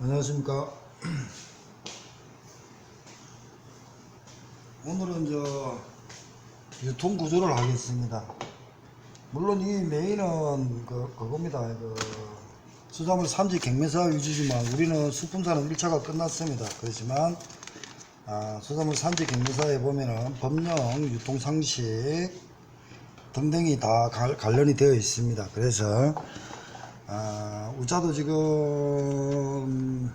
안녕하십니까. 오늘은 유통 구조를 하겠습니다. 물론 이 메인은 그겁니다. 수산물 산지 경매사 위주지만 우리는 수품사는 1차가 끝났습니다. 그렇지만 수산물 산지 경매사에 보면은 법령, 유통상식 등등이 다 관련이 되어 있습니다. 그래서 우짜도 지금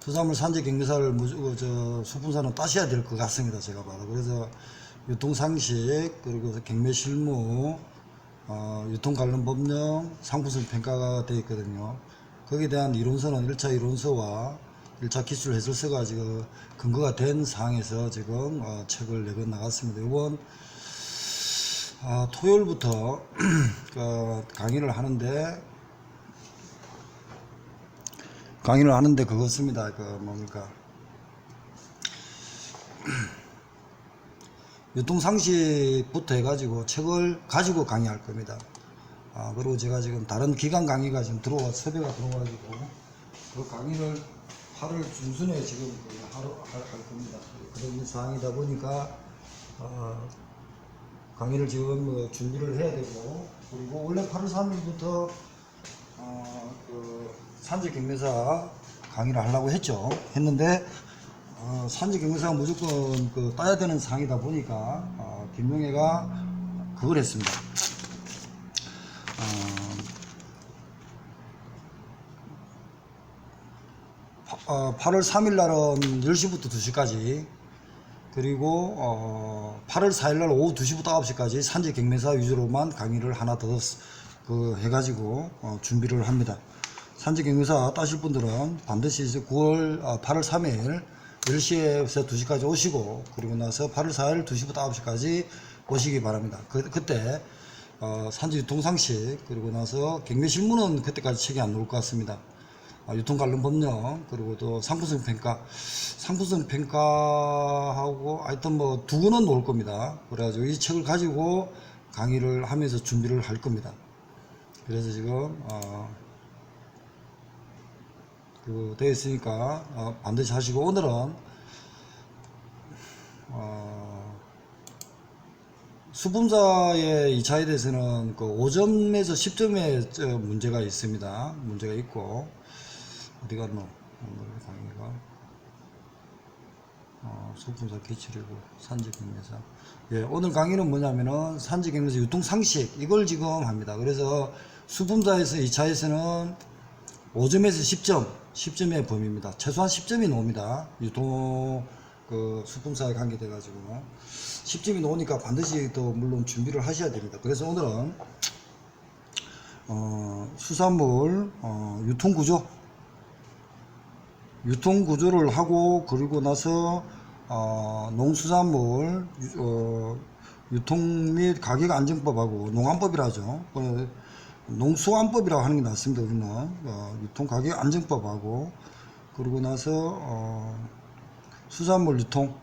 수산물 산지 경매사를 수품사는 따셔야 될 것 같습니다. 제가 봐도. 그래서 유통상식, 그리고 경매실무, 유통 관련 법령, 상품성 평가가 되어 있거든요. 거기에 대한 이론서는 1차 이론서와 1차 기술 해설서가 지금 근거가 된 사항에서 지금 책을 내고 나갔습니다. 이번 토요일부터 강의를 하는데 그것입니다. 뭡니까? 유통상식부터 해가지고 책을 가지고 강의할 겁니다. 그리고 제가 지금 다른 기관 강의가 지금 섭외가 들어와가지고 그 강의를 8월 중순에 지금 할 겁니다. 그런 상황이다 보니까 강의를 지금 준비를 해야 되고, 그리고 원래 8월 3일부터 산지 경매사 강의를 하려고 했는데 산지 경매사가 무조건 따야 되는 사항이다 보니까 김용혜가 그걸 했습니다. 8월 3일 날은 10시부터 2시까지, 그리고 8월 4일 날 오후 2시부터 9시까지 산지 경매사 위주로만 강의를 하나 더 해가지고 준비를 합니다. 산지 경매사 따실 분들은 반드시 8월 3일 10시에서 2시까지 오시고, 그리고 나서 8월 4일 2시부터 9시까지 오시기 바랍니다. 그때 산지 유통상식, 그리고 나서 경매실무는 그때까지 책이 안 나올 것 같습니다. 유통 관련 법령, 그리고 또 상품성 평가하고 하여튼 뭐 두 권은 놓을 겁니다. 그래가지고 이 책을 가지고 강의를 하면서 준비를 할 겁니다. 그래서 지금 되어 있으니까 반드시 하시고, 오늘은 수품사의 2차에 대해서는 5점에서 10점의 문제가 있습니다. 문제가 있고, 어디 갔노? 오늘 강의가 수품사 기출이고 산지 경매사. 예, 오늘 강의는 뭐냐면은 산지 경매사 유통 상식, 이걸 지금 합니다. 그래서 수품사에서 2차에서는 5점에서 10점의 범위입니다. 최소한 10점이 나옵니다. 유통 수품사에 관계돼 가지고 10점이 나오니까 반드시 또 물론 준비를 하셔야 됩니다. 그래서 오늘은 수산물 유통구조를 하고, 그리고 나서 농수산물 유통 및 가격 안정법하고 농안법이라죠. 농수안법이라고 하는 게 낫습니다. 우리는 유통 가격 안정법하고, 그리고 나서 수산물 유통법,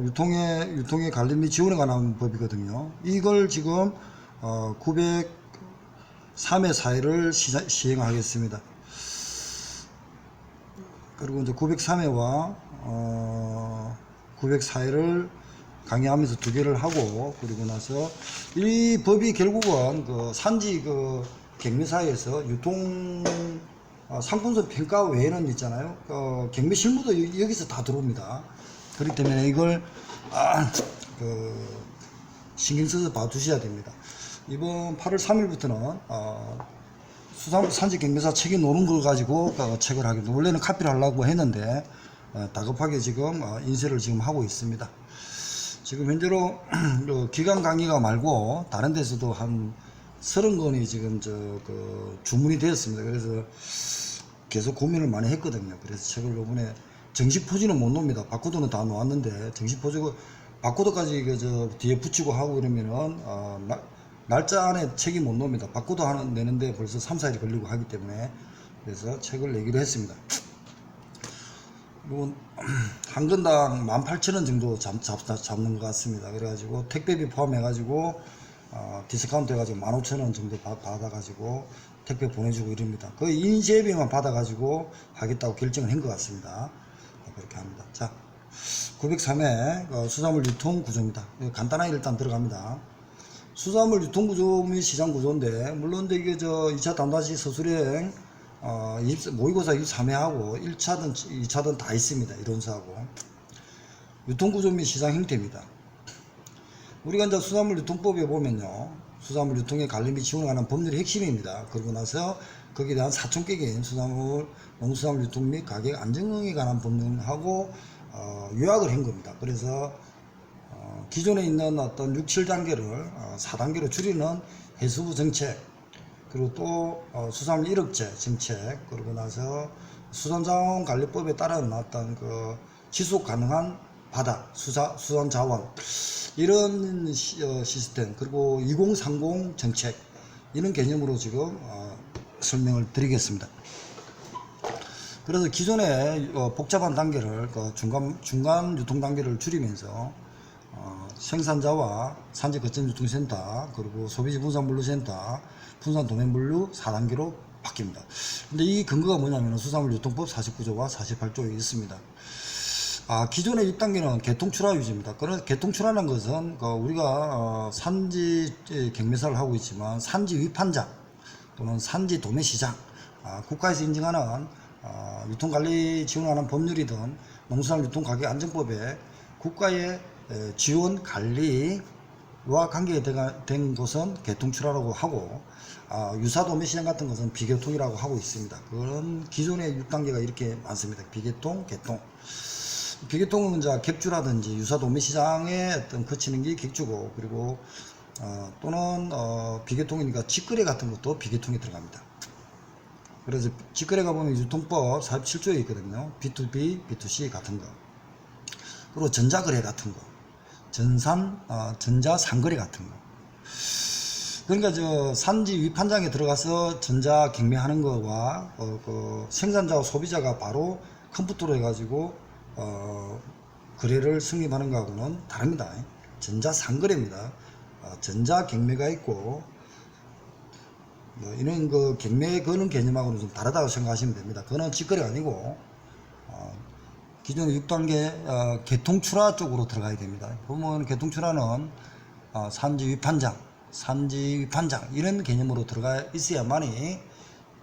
유통의 관리 및 지원에 관한 법이거든요. 이걸 지금 903회 4회를 시행하겠습니다. 그리고 이제 903회와 904회를 강의하면서 두 개를 하고, 그리고 나서 이 법이 결국은 산지 경매사에서 유통 상품성 평가 외에는 있잖아요. 경매 실무도 여기서 다 들어옵니다. 그렇기 때문에 이걸 신경 써서 봐두셔야 됩니다. 이번 8월 3일부터는 산지 경매사 책이 노는 걸 가지고 책을 하겠습니다. 원래는 카피를 하려고 했는데 다급하게 지금 인쇄를 지금 하고 있습니다. 지금 현재로 기관 강의가 말고 다른 데서도 한 30권이 지금 주문이 되었습니다. 그래서 계속 고민을 많이 했거든요. 그래서 책을 이번에 정식 포지는 못 놉니다. 바코드는 다 놓았는데 정식 포지 바코드까지 뒤에 붙이고 하고 이러면은 날짜 안에 책이 못 놉니다. 바코드 하나 내는데 벌써 3, 4일이 걸리고 하기 때문에, 그래서 책을 내기로 했습니다. 이건 한 건당 18,000원 정도 잡는 것 같습니다. 그래가지고 택배비 포함해가지고 디스카운트 해가지고 15,000원 정도 받아가지고 택배 보내주고 이럽니다. 그 인쇄비만 받아가지고 하겠다고 결정을 한 것 같습니다. 그렇게 합니다. 자, 903회 수산물 유통 구조입니다. 간단하게 일단 들어갑니다. 수산물 유통 구조 및 시장 구조인데, 물론 이게 2차 단다시 서술행 모의고사 23회하고 1차든 2차든 다 있습니다. 이론서하고. 유통 구조 및 시장 형태입니다. 우리가 이제 수산물 유통법에 보면요, 수산물 유통의 관리 및 지원에 관한 법률의 핵심입니다. 그러고 나서 거기에 대한 사촌격인 수산물, 농수산물 유통 및 가격 안정에 관한 법률하고 요약을 한 겁니다. 그래서 기존에 있는 어떤 6, 7단계를 4단계로 줄이는 해수부 정책, 그리고 또 수산물 1억제 정책, 그러고 나서 수산자원관리법에 따른 어떤 그 지속 가능한 바다, 수산자원, 이런 시스템, 그리고 2030 정책, 이런 개념으로 지금 설명을 드리겠습니다. 그래서 기존의 복잡한 단계를 중간 유통 단계를 줄이면서 생산자와 산지 거점 유통센터, 그리고 소비지 분산 물류센터, 분산 도매 물류 4단계로 바뀝니다. 근데 이 근거가 뭐냐면 수산물 유통법 49조와 48조에 있습니다. 기존의 6단계는 개통출하 유지입니다. 그래서 개통출하라는 것은 우리가 산지 경매사를 하고 있지만 산지 위판장 또는 산지 도매시장, 국가에서 인정하는 유통관리 지원하는 법률이든 농수산물 유통가격 안정법에 국가의 지원 관리와 관계된 것은 개통출하라고 하고, 유사도매시장 같은 것은 비개통이라고 하고 있습니다. 그런 기존의 6단계가 이렇게 많습니다. 비개통, 개통. 비개통은 이제 객주라든지 유사도매시장에 어떤 거치는 게 객주고, 그리고 또는 비개통이니까 직거래 같은 것도 비개통에 들어갑니다. 그래서 직거래가 보면 유통법 47조에 있거든요. B2B, B2C 같은 거, 그리고 전자거래 같은 거, 전자상거래 같은 거. 그러니까 산지 위판장에 들어가서 전자 경매하는 거와 생산자와 소비자가 바로 컴퓨터로 해가지고 거래를 성립하는 거하고는 다릅니다. 전자상거래입니다. 전자 경매가 있고 이런 경매 거는 개념하고는 좀 다르다고 생각하시면 됩니다. 그거는 직거래가 아니고 기존의 6단계 개통출하 쪽으로 들어가야 됩니다. 보면 개통출하는 산지 위판장 이런 개념으로 들어가 있어야만이,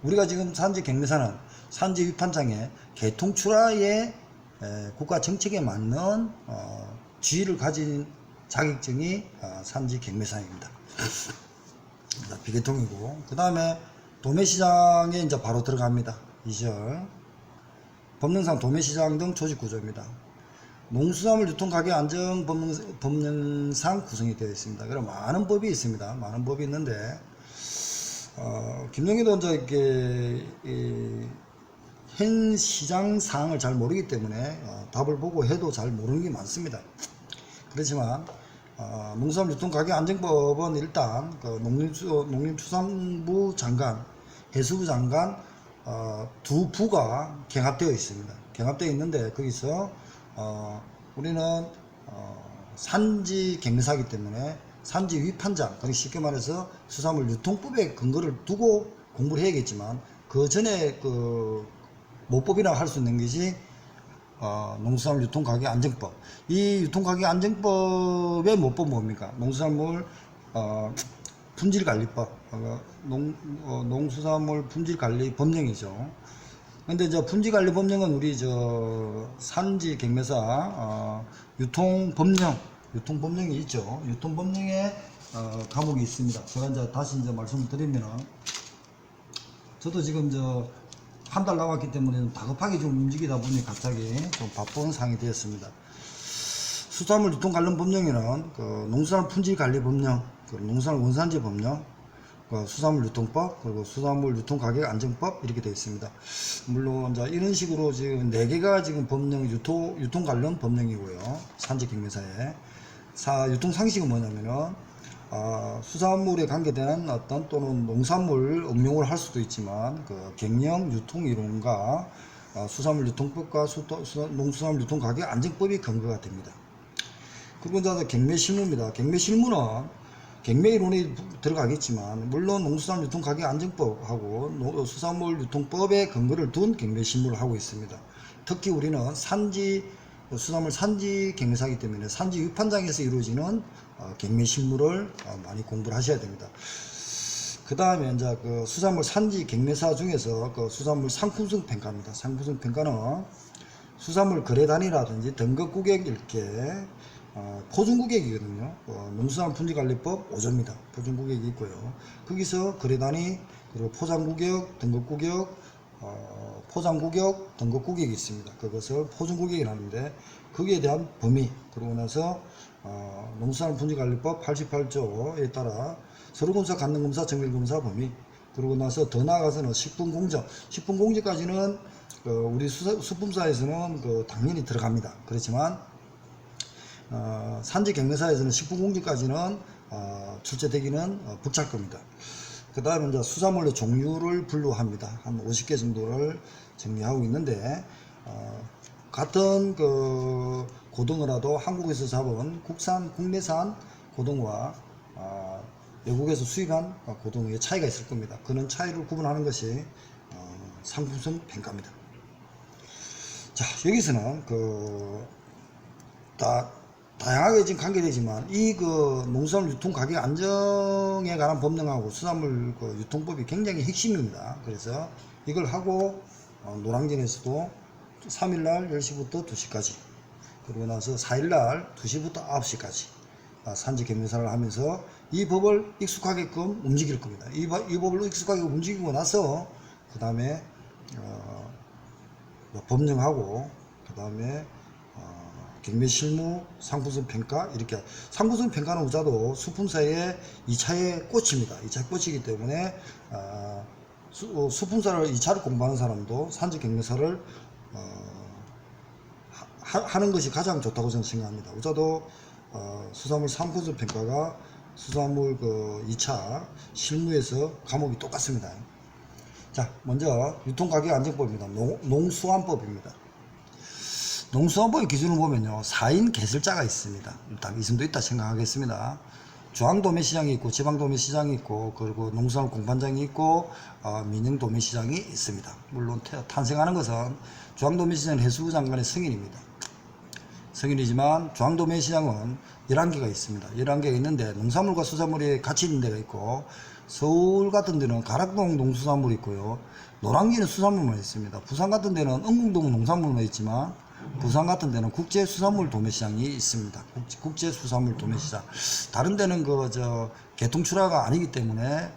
우리가 지금 산지 경매사는 산지 위판장에 개통출하의 국가 정책에 맞는 지위를 가진 자격증이 산지 경매사입니다. 비개통이고, 그 다음에 도매시장에 이제 바로 들어갑니다. 2절 법령상 도매시장 등 조직구조입니다. 농수산물 유통가격 안정 법령상 구성이 되어 있습니다. 그럼 많은 법이 있습니다. 많은 법이 있는데 김영희도 이제 이렇게 현 시장 상황을 잘 모르기 때문에 답을 보고 해도 잘 모르는 게 많습니다. 그렇지만 농수산물 유통가격 안정법은 일단 농림축산부 장관, 해수부 장관 두 부가 경합되어 있습니다. 경합되어 있는데 거기서 우리는 산지 경매사이기 때문에 산지 위판장, 그러니까 쉽게 말해서 수산물 유통법에 근거를 두고 공부를 해야겠지만, 그 전에 모법이라고 할 수 있는 것이 농수산물 유통가격 안정법. 이 유통가격 안정법의 모법 뭡니까? 농수산물 품질관리법, 농수산물 품질관리 법령이죠. 근데 이제 품질관리 법령은 우리 산지 경매사 유통법령이 있죠. 유통법령에 과목이 있습니다. 제가 이제 다시 말씀을 드리면은, 저도 지금 한 달 나왔기 때문에 다급하게 좀 움직이다 보니 갑자기 좀 바쁜 상황이 되었습니다. 수산물 유통 관련 법령에는 농수산물 품질 관리 법령, 농수산물 원산지 법령, 수산물 유통법, 그리고 수산물 유통 가격 안정법, 이렇게 되어 있습니다. 물론 이런 식으로 지금 4개가 지금 법령, 유통 관련 법령이고요. 산지 경매사에 유통 상식은 뭐냐면은 수산물에 관계되는 어떤 또는 농산물 응용을 할 수도 있지만 경영 유통 이론과 수산물 유통법과 농수산물 유통 가격 안정법이 근거가 됩니다. 그리고 이제 경매 실무입니다. 경매 실무는 경매 이론이 들어가겠지만 물론 농수산물 유통가격 안정법하고 수산물 유통법에 근거를 둔 경매 신고를 하고 있습니다. 특히 우리는 수산물 산지 경매사이기 때문에 산지 위판장에서 이루어지는 경매 신고를 많이 공부를 하셔야 됩니다. 그 다음에 이제 그 수산물 산지 경매사 중에서 그 수산물 상품성 평가입니다. 상품성 평가는 수산물 거래단위라든지 등급 구격 이렇게 포준 구격이거든요. 농수산 품질관리법 5조입니다. 포준 구격이 있고요. 거기서 거래단위 그리고 포장 구격, 등급 구격, 포장 구격, 등급 구격이 있습니다. 그것을 포준 구격이라는데 거기에 대한 범위 그러고 나서 농수산 품질관리법 88조에 따라 서류검사, 간능검사, 정밀검사 범위 그러고 나서 더 나아가서는 식품공정, 식품공정까지는 우리 수품사에서는 당연히 들어갑니다. 그렇지만 산지 경매사에서는 식품공정까지는 출제되기는 벅찰 겁니다. 그 다음에 이제 수산물의 종류를 분류합니다. 한 50개 정도를 정리하고 있는데 같은 그 고등어라도 한국에서 잡은 국내산 고등어와 외국에서 수입한 고등어의 차이가 있을 겁니다. 그런 차이를 구분하는 것이 상품성 평가입니다. 자, 여기서는 다양하게 지금 관계되지만 농수산물 유통 가격 안정에 관한 법령하고 수산물 유통법이 굉장히 핵심입니다. 그래서 이걸 하고 노량진에서도 3일날 10시부터 2시까지 그러고 나서 4일날 2시부터 9시까지 산지 경매사를 하면서 이 법을 익숙하게끔 움직일 겁니다. 이 법을 익숙하게 움직이고 나서 그 다음에 법령하고 그 다음에 경매 실무, 상품성 평가 이렇게 상품성 평가는 우자도 수품사의 2차의 꽃입니다. 2차의 꽃이기 때문에 수품사를 2차를 공부하는 사람도 산지 경매사를 하는 것이 가장 좋다고 저는 생각합니다. 우자도 수산물 상품성 평가가 수산물 2차 실무에서 과목이 똑같습니다. 자, 먼저 유통가격 안정법입니다. 농수환법입니다. 농수환법의 기준을 보면요, 4인 개설자가 있습니다. 일단 이승도 있다 생각하겠습니다. 중앙도매시장이 있고 지방도매시장이 있고 그리고 농수산물 공판장이 있고 민영도매시장이 있습니다. 물론 탄생하는 것은 중앙도매시장은 해수부 장관의 승인입니다. 승인이지만 중앙도매시장은 11개가 있습니다. 11개가 있는데 농산물과 수산물이 같이 있는 데가 있고 서울 같은 데는 가락동 농수산물이 있고요. 노량진은 수산물만 있습니다. 부산 같은 데는 응궁동은 농산물만 있지만 부산 같은 데는 국제수산물 도매시장이 있습니다. 국제수산물 도매시장. 다른 데는 개통출하가 아니기 때문에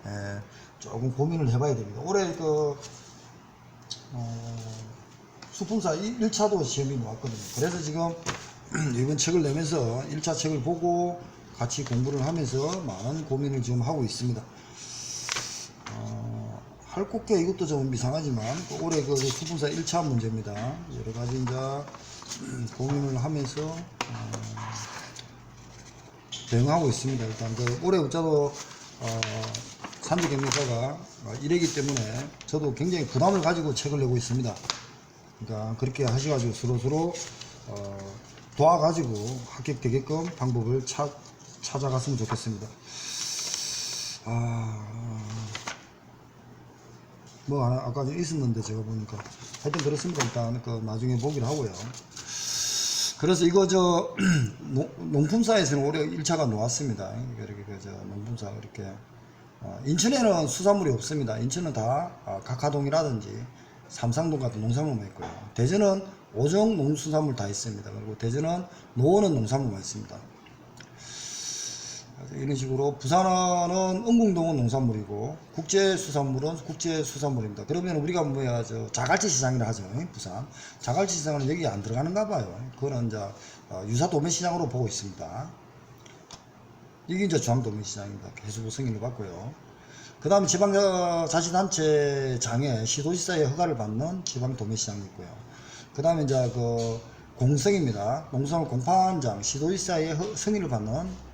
조금 고민을 해봐야 됩니다. 올해 수품사 1차도 시험이 나왔거든요. 그래서 지금 이번 책을 내면서 1차 책을 보고 같이 공부를 하면서 많은 고민을 지금 하고 있습니다. 할 곡게 이것도 좀 이상하지만 올해 수품사 1차 문제입니다. 여러 가지 이제 고민을 하면서 대응하고 있습니다. 일단 올해 우짜도 산지 경매사가 1회이기 때문에 저도 굉장히 부담을 가지고 책을 내고 있습니다. 그러니까 그렇게 하셔가지고 서로 도와가지고 합격되게끔 방법을 찾아갔으면 좋겠습니다. 아까 있었는데 제가 보니까 하여튼 그렇습니다. 일단 나중에 보기를 하고요. 그래서 이거 농품사에서는 올해 1차가 놓았습니다. 이렇게 농품사 이렇게 인천에는 수산물이 없습니다. 인천은 다 각하동이라든지 삼상동 같은 농산물만 있고요. 대전은 오정 농수산물 다 있습니다. 그리고 대전은 노원은 농산물만 있습니다. 이런 식으로 부산은 응궁동은 농산물이고 국제수산물은 국제수산물입니다. 그러면 우리가 자갈치 시장이라 하죠. 부산 자갈치 시장은 여기 안 들어가는가 봐요. 그거는 이제 유사도매시장으로 보고 있습니다. 이게 이제 중앙도매시장입니다. 해수부 승인을 받고요. 그 다음에 지방자치단체장에 시도지사의 허가를 받는 지방도매시장이 있고요. 그 다음에 이제 공성입니다. 농산물 공판장 시도지사의 승인을 받는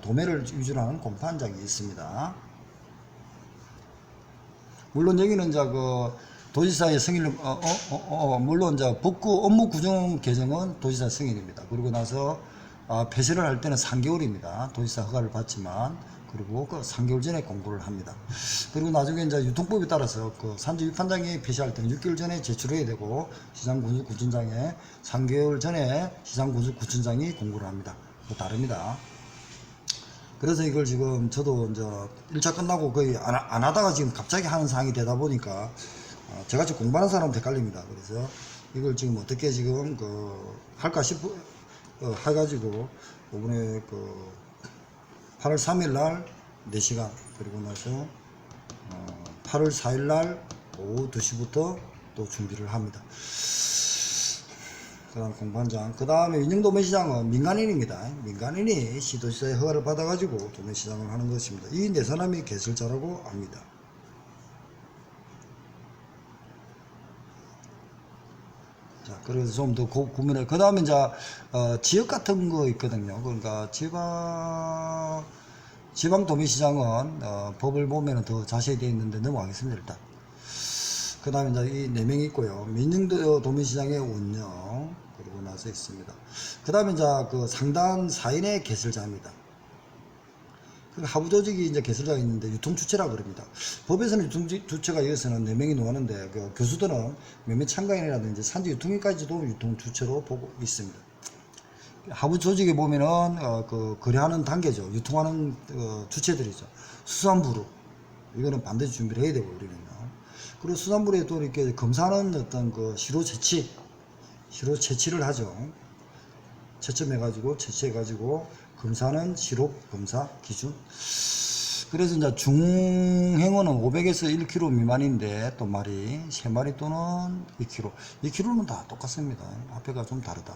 도매를 위주로 하는 공판장이 있습니다. 물론 여기는 이제 도지사의 승인을 물론 이제 법구 업무 규정 개정은 도지사 승인입니다. 그리고 나서 폐쇄를 할 때는 3개월입니다. 도지사 허가를 받지만, 그리고 그 3개월 전에 공고를 합니다. 그리고 나중에 이제 유통법에 따라서 그 산지 위판장이 폐쇄할 때는 6개월 전에 제출해야 되고, 시장군수구청장에 3개월 전에 시장군수구청장이 공고를 합니다. 그 다릅니다. 그래서 이걸 지금 저도 이제 1차 끝나고 거의 안 하다가 지금 갑자기 하는 상황이 되다 보니까 저같이 공부하는 사람은 헷갈립니다. 그래서 이걸 지금 어떻게 지금 할까 싶어 해가지고 이번에 8월 3일 날 4시간, 그리고 나서 8월 4일 날 오후 2시부터 또 준비를 합니다. 그 다음 공판장, 그 다음에 인형 도매시장은 민간인입니다. 민간인이 시도지사의 허가를 받아가지고 도매시장을 하는 것입니다. 이 네 사람이 개설자라고 합니다. 자, 그래서 좀 더 고민해. 그 다음에 이제 지역 같은 거 있거든요. 그러니까 지방 도매시장은 법을 보면은 더 자세히 되어 있는데 넘어가겠습니다. 일단. 그 다음에 이제 이 4명이 있고요. 민영 도매시장의 운영, 그리고 나서 있습니다. 그 다음에 이제 상단 4인의 개설자입니다. 하부 조직이 이제 개설자가 있는데 유통주체라고 그럽니다. 법에서는 유통주체가 여기서는 4명이 나오는데 교수들은 몇몇 참가인이라든지 산지 유통인까지도 유통주체로 보고 있습니다. 하부 조직에 보면은 거래하는 단계죠. 유통하는 주체들이죠. 수산부로 이거는 반드시 준비를 해야 되고, 우리는요. 그리고 수산부에 또 이렇게 검사하는 어떤 시로 채취를 하죠. 채취해가지고 검사는 시로 검사 기준. 그래서 이제 중행어는 500에서 1kg 미만인데 또 말이 3마리 또는 2kg. 2kg는 다 똑같습니다. 앞에가 좀 다르다.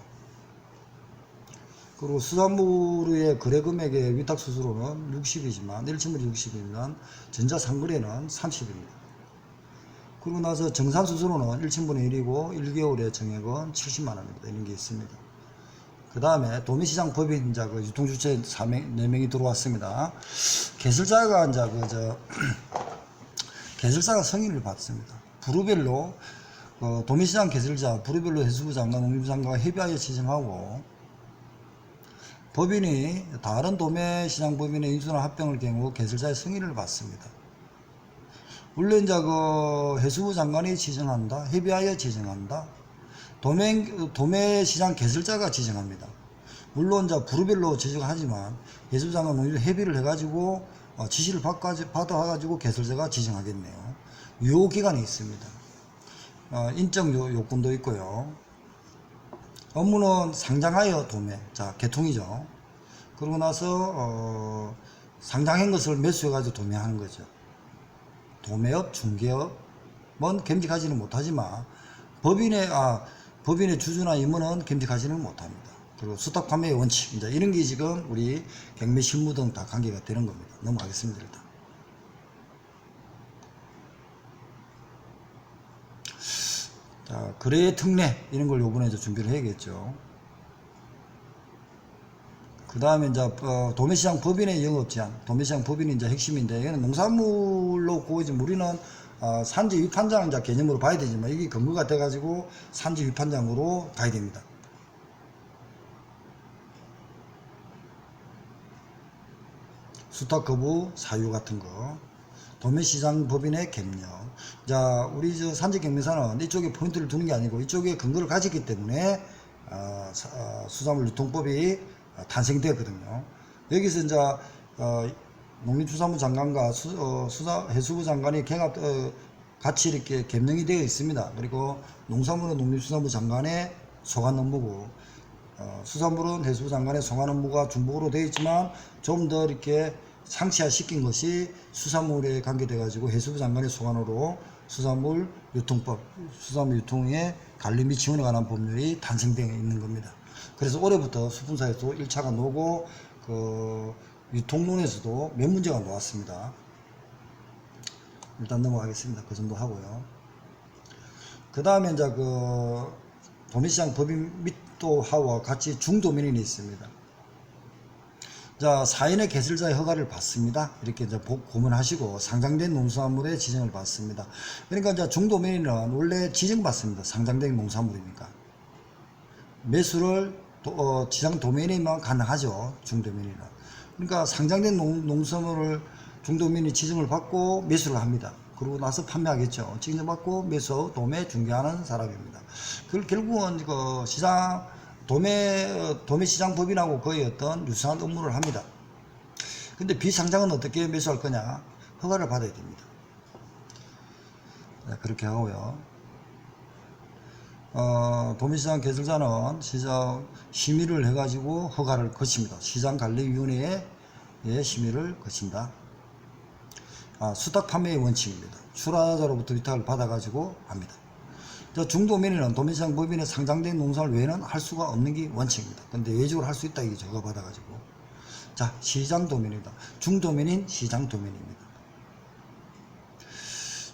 그리고 수산물의 거래 금액의 위탁 수수료는 60이지만 1층물이 60이면 전자상거래는 30입니다. 그리고 나서 정산 수수료는 1층분의 1이고 1개월의 정액은 70만원입니다. 이런 게 있습니다. 그 다음에 도매시장 법인 이제 유통주체 4명이 들어왔습니다. 개설자가 이제 개설자가 승인을 받습니다. 부류별로 도매시장 개설자 부류별로 해수부 장관, 농림부 장관과 협의하여 지정하고, 법인이 다른 도매시장 법인의 인수나 합병을 경우 개설자의 승인을 받습니다. 물론 이제 해수부 장관이 지정한다, 협의하여 지정한다, 도매시장 개설자가 지정합니다. 물론 이제 부류별로 지정하지만 해수부 장관 농림부 협의를 해가지고 지시를 받아가지고 개설자가 지정하겠네요. 유효 기간이 있습니다. 인적 요건도 있고요. 업무는 상장하여 도매, 자 개통이죠. 그러고 나서 상장한 것을 매수해가지고 도매하는 거죠. 도매업, 중개업은 겸직하지는 못하지만 법인의 주주나 임원은 겸직하지는 못합니다. 그리고 수탁 판매의 원칙, 이제 이런 게 지금 우리 경매 실무 등 다 관계가 되는 겁니다. 넘어가겠습니다. 일단. 자, 거래의 특례 이런 걸 요번에 이제 준비를 해야겠죠. 그 다음에 이제 도매시장 법인의 영업 제한, 도매시장 법인이 이제 핵심인데, 이거는 농산물로 구워진 우리는 산지 위판장 이제 개념으로 봐야 되지만 이게 근거가 돼가지고 산지 위판장으로 가야 됩니다. 수탁 거부 사유 같은 거. 도매시장 법인의 gem령. 자, 우리 산지 경매사는 이쪽에 포인트를 두는 게 아니고 이쪽에 근거를 가졌기 때문에 수산물 유통법이 탄생되었거든요. 여기서 이제 농림수산부 장관과 해수부 장관이 같이 이렇게 gem령이 되어 있습니다. 그리고 농산물은 농림수산부 장관의 소관 업무고, 수산물은 해수부 장관의 소관 업무가 중복으로 되어 있지만 좀 더 이렇게 상시화 시킨 것이 수산물에 관계돼 가지고 해수부 장관의 소관으로 수산물 유통법, 수산물 유통의 관리 및 지원에 관한 법률이 탄생되어 있는 겁니다. 그래서 올해부터 수분사에서 1차가 나오고 유통론에서도 몇 문제가 나왔습니다. 일단 넘어가겠습니다. 그 정도 하고요. 그 다음에 이제 도매시장 법인 및도 하와 같이 중도면인이 있습니다. 자, 4인의 개설자의 허가를 받습니다. 이렇게 이제 고문하시고 상장된 농수산물의 지정을 받습니다. 그러니까 이제 중도면인은 원래 지정받습니다. 상장된 농산물이니까. 매수를 지상 도면이면 가능하죠. 중도면이나. 그러니까 상장된 농수산물을 중도면이 지정을 받고 매수를 합니다. 그러고 나서 판매하겠죠. 지정받고 매수, 도매, 중개하는 사람입니다. 그 결국은 그 시장 도매시장법인하고 거의 어떤 유사한 업무를 합니다. 근데 비상장은 어떻게 매수할 거냐? 허가를 받아야 됩니다. 네, 그렇게 하고요. 도매시장 개설자는 시장 심의를 해가지고 허가를 거칩니다. 시장관리위원회에 심의를 거친다. 수탁 판매의 원칙입니다. 출하자로부터 위탁을 받아가지고 합니다. 중도면에는 도매시장 법인에 상장된 농산물 외에는 할 수가 없는 게 원칙입니다. 근데 외적으로 할 수 있다 이게 저거 받아가지고. 자, 시장도면이다. 중도면인 시장도면입니다.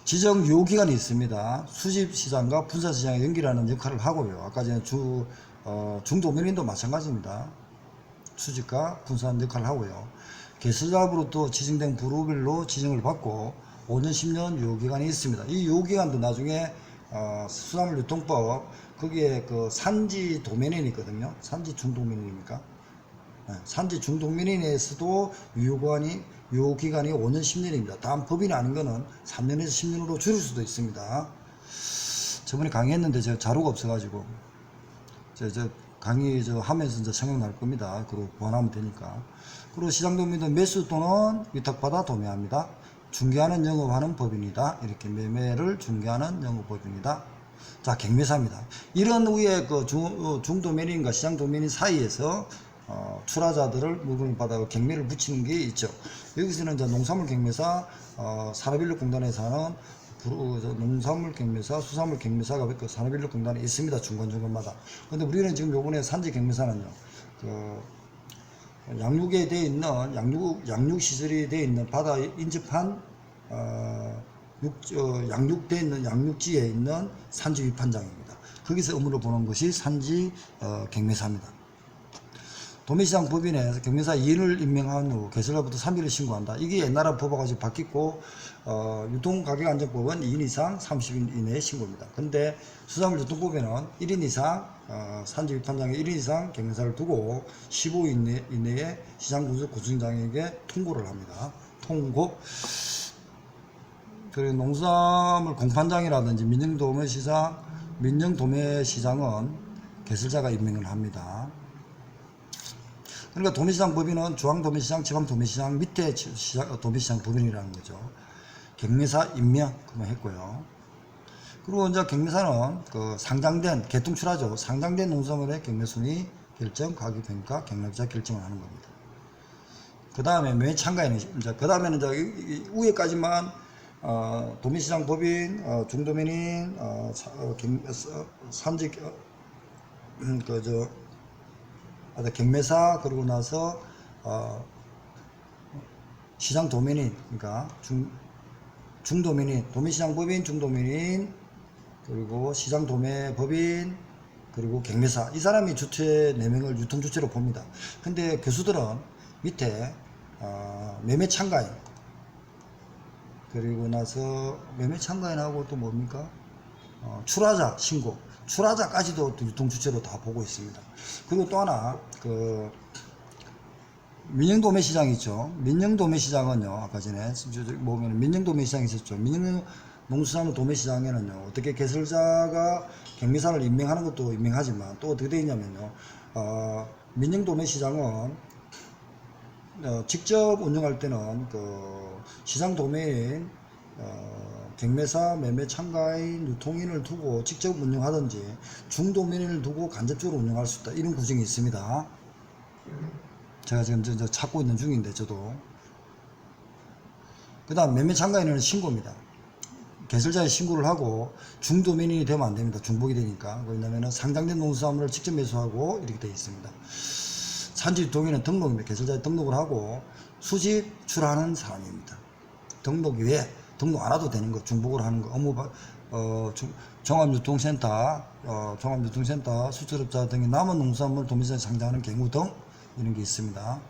지정 유효기간이 있습니다. 수집시장과 분사시장의 연결하는 역할을 하고요. 아까 전에 중도면인도 마찬가지입니다. 수집과 분사하는 역할을 하고요. 개설자로부터 지정된 부류별로 지정을 받고 5년, 10년 유효기간이 있습니다. 이 유효기간도 나중에 수산물 유통법 거기에 그 산지 도면인이 있거든요. 산지 중도면인입니까? 네, 산지 중도면인에서도 유효기간이 5년, 10년입니다. 다음 법인이 아닌 거는 3년에서 10년으로 줄일 수도 있습니다. 저번에 강의했는데 제가 자료가 없어가지고 저 강의 하면서 이제 생각날 겁니다. 그리고 보완하면 되니까. 그리고 시장도면도 매수 또는 위탁받아 도매합니다. 중개하는 영업하는 법인이다. 이렇게 매매를 중개하는 영업법인이다. 자, 경매사입니다. 이런 후에 그 중도면인과 시장도면인 사이에서 출하자들을 물건을 받아 경매를 붙이는 게 있죠. 여기서는 이제 농산물 경매사, 산업인력공단에서 하는 농산물 경매사, 수산물 경매사가 그 산업인력공단에 있습니다. 중간중간마다. 근데 우리는 지금 요번에 산지 경매사는요, 양육에 되어 있는, 양육시설이 되어 있는 바다 인접한, 양육되어 있는 양육지에 있는 산지 위판장입니다. 거기서 의무를 보는 것이 산지 경매사입니다. 도매시장 법인에 경매사 2인을 임명한 후 개설자부터 3일을 신고한다. 이게 옛날에 법하고 바뀌고 유통가격안정법은 2인 이상 30일 이내에 신고입니다. 근데 수산물 유통법에는 1인 이상 산지 위판장에 1인 이상 경매사를 두고 15일 이내에 시장구청장에게 통고를 합니다. 통고. 그리고 농수산물 공판장이라든지 민영도매시장은 개설자가 임명을 합니다. 그러니까 도매시장 법인은 중앙도매시장, 지방도매시장 밑에 도매시장 법인이라는 거죠. 경매사 임명 그만 했고요. 그리고 이제 경매사는 그 상장된 개통출하죠. 상장된 농산물의 경매순위 결정, 가격평가, 경락자 결정을 하는 겁니다. 그 다음에 매매참가에는 이제 그 다음에는 이제 위에까지만 도매시장 법인, 중도면인, 산지 경매사, 그러고 나서 시장 도면인, 그러니까 중도면인, 도매시장 법인, 중도면인, 그리고 시장 도매 법인, 그리고 경매사. 이 사람이 주체 4명을 유통주체로 봅니다. 근데 교수들은 밑에 매매 참가인, 그리고 나서 매매 참가인하고 또 뭡니까? 출하자 신고, 출하자까지도 또 유통주체로 다 보고 있습니다. 그리고 또 하나 민영도매시장 있죠. 민영도매시장은요, 아까 전에 보면 민영도매시장이 있었죠. 민영농수산물 도매시장에는요, 어떻게 개설자가 경매사를 임명하는 것도 임명하지만 또 어떻게 되어 있냐면요, 민영도매시장은 직접 운영할 때는 시장 도매인, 경매사, 매매 참가인, 유통인을 두고 직접 운영하든지 중도면인을 두고 간접적으로 운영할 수 있다. 이런 구정이 있습니다. 제가 지금 찾고 있는 중인데 저도. 그 다음 매매 참가인은 신고입니다. 개설자의 신고를 하고 중도면인이 되면 안 됩니다. 중복이 되니까. 왜냐하면 상장된 농수산물을 직접 매수하고 이렇게 되어 있습니다. 산지 유통인은 등록입니다. 개설자의 등록을 하고 수집 출하는 사람입니다. 등록 외에 등록 안 해도 되는 거, 중복을 하는 거, 종합유통센터, 수출업자 등의 남은 농수산물 도매시장에 상장하는 경우 등 이런 게 있습니다.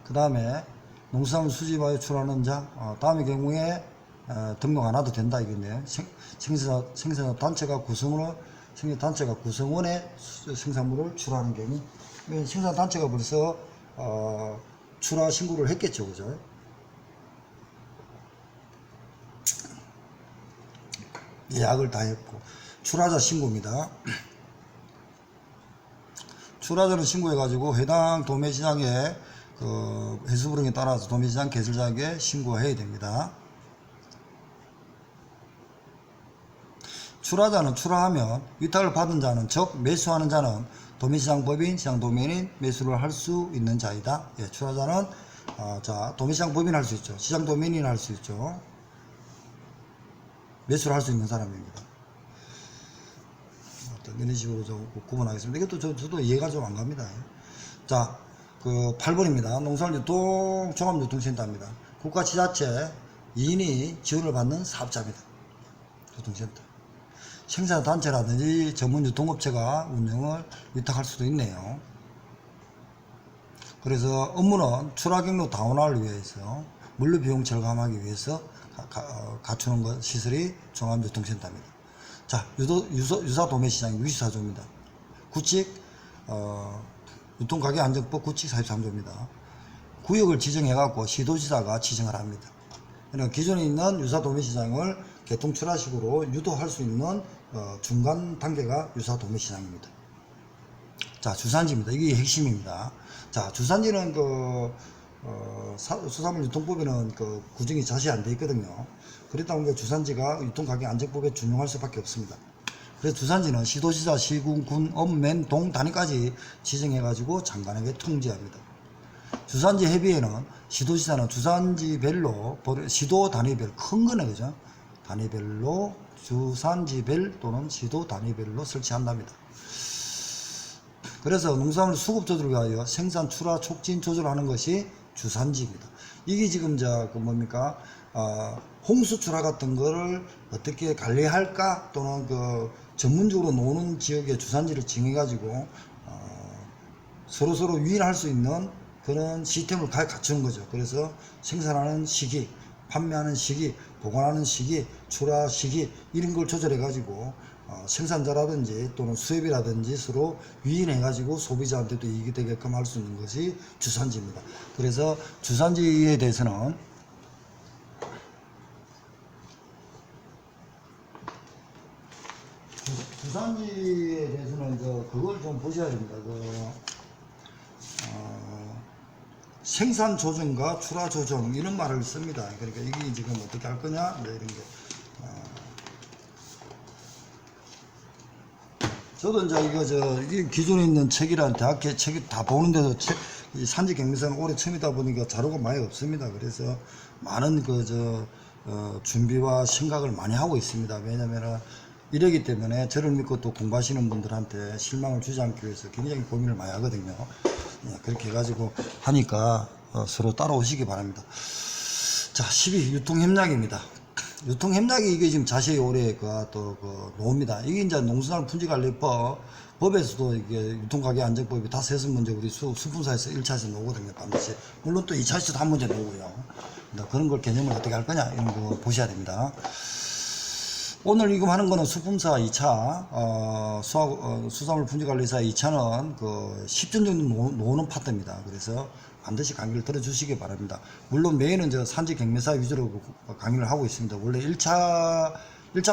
그 다음에 농수산물 수집하여 출하는 자, 다음의 경우에 등록 안 해도 된다 이건데요. 생산자 단체가 구성을 생산단체가 구성원의 생산물을 출하하는 경우, 생산단체가 벌써 출하 신고를 했겠죠, 그죠? 예약을 다 했고. 출하자 신고입니다. 출하자를 신고해가지고 해당 도매시장에 해수부령에 따라서 도매시장 개설자에게 신고해야 됩니다. 출하자는 출하하면 위탁을 받은 자는, 즉 매수하는 자는 도매시장 법인, 시장 도면인, 매수를 할 수 있는 자이다. 예, 출하자는 도매시장 법인 할 수 있죠. 시장 도면인 할 수 있죠. 매수를 할 수 있는 사람입니다. 이런 식으로 좀 구분하겠습니다. 이것도 저도 이해가 좀 안 갑니다. 자, 8번입니다. 농산유통 종합유통센터입니다. 국가 지자체 2인이 지원을 받는 사업자입니다. 유통센터. 생산단체라든지 전문유통업체가 운영을 위탁할 수도 있네요. 그래서 업무는 출하 경로 다원화를 위해서 물류비용 절감하기 위해서 갖추는 것, 시설이 종합유통센터입니다. 자, 유사 도매시장이 64조입니다. 구칙, 유통가격안정법 구칙 43조입니다. 구역을 지정해갖고 시도지사가 지정을 합니다. 그러니까 기존에 있는 유사 도매시장을 개통 출하식으로 유도할 수 있는 중간 단계가 유사 도매시장입니다. 자, 주산지입니다. 이게 핵심입니다. 자, 주산지는 수산물 유통법에는 구정이 자세히 안 돼 있거든요. 그렇다 보니까 주산지가 유통가격안정법에 준용할 수밖에 없습니다. 그래서 주산지는 시도지사, 시군, 군, 업, 맨, 동 단위까지 지정해가지고 장관에게 통지합니다. 주산지 협의회는 시도지사는 주산지별로, 시도 단위별, 큰 거네, 그죠? 단위별로, 주산지별 또는 시도 단위별로 설치한답니다. 그래서 농산물 수급 조절을 위하여 생산, 출하, 촉진, 조절하는 것이 주산지입니다. 이게 지금 뭡니까? 홍수 출하 같은 거를 어떻게 관리할까, 또는 전문적으로 노는 지역의 주산지를 정해가지고 서로 유인할 수 있는 그런 시스템을 갖추는 거죠. 그래서 생산하는 시기, 판매하는 시기, 보관하는 시기, 출하 시기, 이런 걸 조절해 가지고 생산자라든지 또는 수협이라든지 서로 유인해 가지고 소비자한테도 이익이 되게끔 할 수 있는 것이 주산지입니다. 그래서 주산지에 대해서는 그걸 좀 보셔야 됩니다. 생산 조정과 출하 조정, 이런 말을 씁니다. 그러니까 이게 지금 어떻게 할 거냐, 네, 이런 게. 저도 이 기존에 있는 책이란 대학교 책이 다 보는데도 이 산지 경매사는 올해 처음이다 보니까 자료가 많이 없습니다. 그래서 많은 준비와 생각을 많이 하고 있습니다. 왜냐면은 이러기 때문에 저를 믿고 또 공부하시는 분들한테 실망을 주지 않기 위해서 굉장히 고민을 많이 하거든요. 그렇게 해가지고 하니까 서로 따라오시기 바랍니다. 자, 12 유통협약입니다. 유통협약이 이게 지금 자세히 올해 나옵니다. 이게 이제 농수산물 품질관리법 법에서도 이게 유통가격안정법이 다 세선 문제 우리 수품사에서 1차에서 나오거든요. 반드시. 물론 또 2차에서도 한 문제 나오고요. 그런 걸 개념을 어떻게 할 거냐, 이런 거 보셔야 됩니다. 오늘 이금 하는 거는 수품사 2차, 수산물 품질관리사 2차는 10전 정도 노는 파트입니다. 그래서 반드시 강의를 들어주시기 바랍니다. 물론 메인은 산지 경매사 위주로 강의를 하고 있습니다. 원래 1차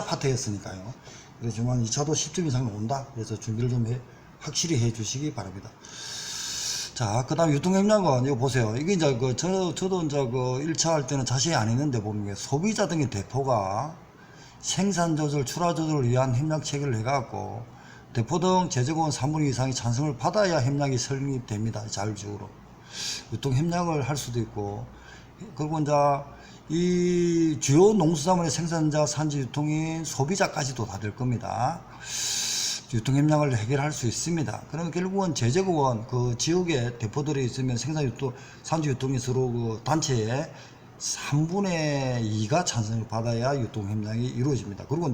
파트였으니까요. 그렇지만 2차도 10점 이상 나온다. 그래서 준비를 좀 확실히 해 주시기 바랍니다. 자, 그 다음 유통협약은 이거 보세요. 이게 저도 1차 할 때는 자세히 안 했는데 보면 소비자 등의 대표가 생산 조절, 출하 조절을 위한 협약 체결을 해갖고 대표 등 제조원 3분의 2 이상이 찬성을 받아야 협약이 성립됩니다. 자율적으로. 유통협약을 할 수도 있고, 그리고 이 주요 농수산물의 생산자, 산지, 유통인, 소비자까지도 다 될 겁니다. 유통협약을 해결할 수 있습니다. 그러면 결국은 제조원 지역에 대표들이 있으면 산지 유통이 서로 단체에 3분의 2가 찬성을 받아야 유통협약이 이루어집니다. 그리고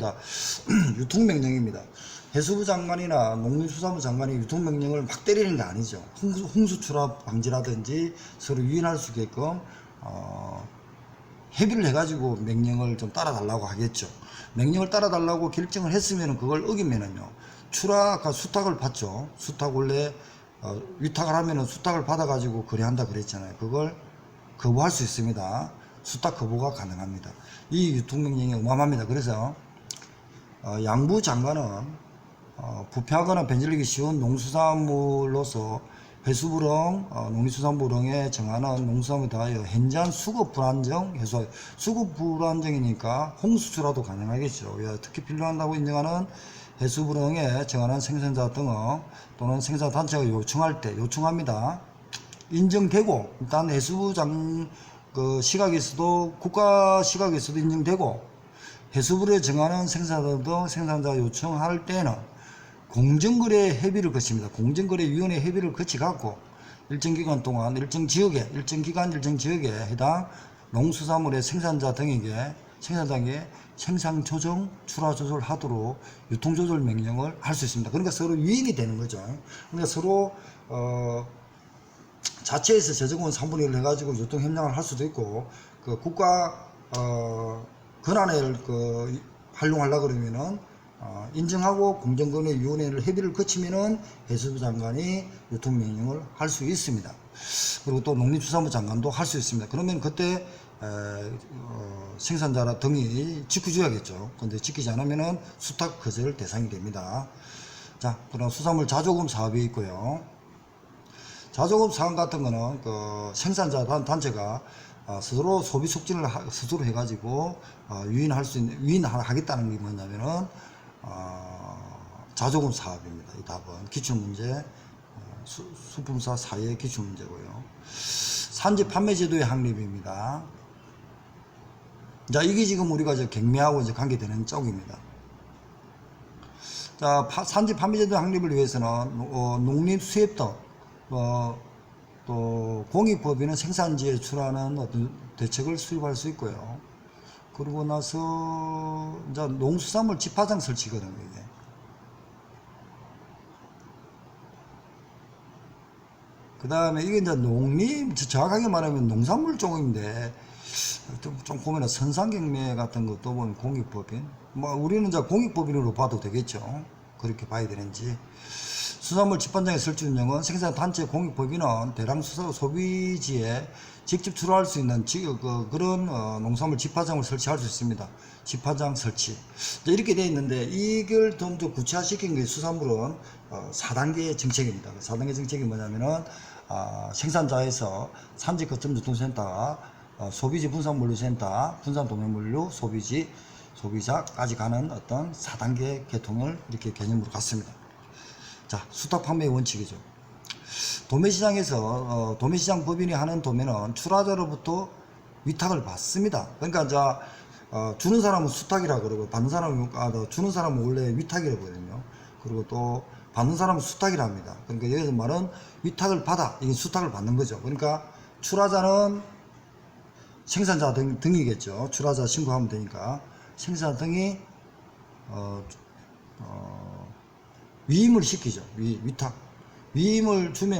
유통명령입니다. 해수부 장관이나 농림수산부 장관이 유통명령을 막 때리는 게 아니죠. 홍수 출하 방지라든지 서로 유인할 수 있게끔 협의를 해가지고 명령을 좀 따라달라고 하겠죠. 명령을 따라달라고 결정을 했으면 그걸 어기면은요, 아까 수탁을 받죠. 수탁 원래 위탁을 하면은 수탁을 받아가지고 거래한다 그랬잖아요. 그걸 거부할 수 있습니다. 수탁 거부가 가능합니다. 이 유통명령이 어마어마합니다. 그래서 양부 장관은 부패하거나 변질되기 쉬운 농수산물로서 해수부릉, 농림수산부릉에 정하는 농수산물에 대하여 현저한 수급 불안정 해소. 수급 불안정이니까 홍수출하도 가능하겠죠. 특히 필요한다고 인정하는 해수부릉에 정하는 생산자 등 또는 생산단체가 요청합니다. 인정되고, 일단 해수부장 시각에서도, 국가 시각에서도 인정되고, 해수부에 정하는 생산자 등 생산자 요청할 때는 공정거래 협의를 거칩니다. 공정거래위원회 협의를 거치갖고 일정 기간 동안 일정 지역에 해당 농수산물의 생산자 등에게 생산 조정, 출하 조절하도록 유통 조절 명령을 할 수 있습니다. 그러니까 서로 유인이 되는 거죠. 그러니까 서로 자체에서 재정원 3분의 1을 해가지고 유통 협력을 할 수도 있고, 그 국가 권한을 활용하려고 그러면은 인정하고 공정거래위원회를 협의를 거치면은 해수부 장관이 유통명령을 할 수 있습니다. 그리고 또 농림수산부 장관도 할 수 있습니다. 그러면 그때 생산자 등이 지켜줘야겠죠. 근데 지키지 않으면은 수탁 거절 대상이 됩니다. 자, 그럼 수산물 자조금 사업이 있고요. 자조금 사업 같은 거는 생산자 단체가 스스로 소비 촉진을 스스로 해가지고 유인하겠다는 게 뭐냐면은 자조금 사업입니다. 이 답은 기출문제, 수품사 사회 기출문제고요. 산지 판매제도의 확립입니다. 자, 이게 지금 우리가 경매하고 관계되는 쪽입니다. 자, 산지 판매제도 확립을 위해서는 농림수협 등 또 공익법인은 생산지에 출하는 어떤 대책을 수립할 수 있고요. 그리고 나서 이제 농수산물 집화장 설치거든요. 이게. 그 다음에 이게 이제 정확하게 말하면 농산물 쪽인데 좀 보면 선상경매 같은 것도 보면 공익법인, 우리는 이제 공익법인으로 봐도 되겠죠. 그렇게 봐야 되는지. 수산물 집판장의 설치 운영은 생산단체 공익법인은 대량 소비지에 직접 출하할 수 있는 그런 농산물 집화장을 설치할 수 있습니다. 집화장 설치. 이렇게 되어 있는데 이걸 좀 더 구체화시킨 게 수산물은 4단계 정책입니다. 4단계 정책이 뭐냐면은 생산자에서 산지 거점 유통센터, 소비지 분산물류센터, 분산도매물류, 소비자까지 가는 어떤 4단계 개통을 이렇게 개념으로 갖습니다. 자, 수탁 판매의 원칙이죠. 도매시장에서 도매시장 법인이 하는 도매는 출하자로부터 위탁을 받습니다. 그러니까 이제 주는 사람은 수탁이라 그러고 받는 사람은 주는 사람은 원래 위탁이라고 하거든요. 그리고 또 받는 사람은 수탁이라 합니다. 그러니까 여기서 말은 위탁을 받아, 이게 수탁을 받는 거죠. 그러니까 출하자는 생산자 등이겠죠. 출하자 신고하면 되니까 생산자 등이 위임을 시키죠. 위탁. 위임을 주면은